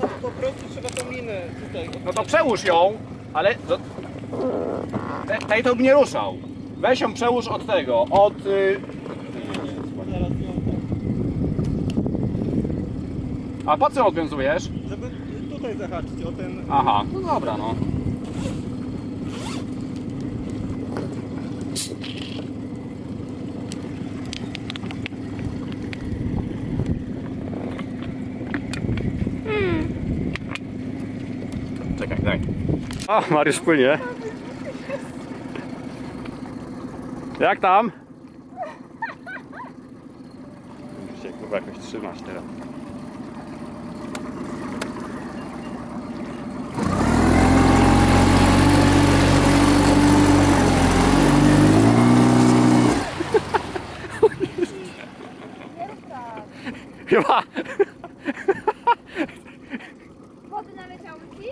no po prostu trzeba tą linę tutaj. No to przełóż ją, ale tej to by nie ruszał. Weź ją przełóż od tego, od... Zaraz ją A po co ją odwiązujesz? żeby tutaj zahaczyć o ten... Aha, no dobra, no. Czekaj, daj. O, Mariusz płynie. Jak tam? Muszę się chyba jakoś trzymać teraz. Chyba. Wody naleciały ci?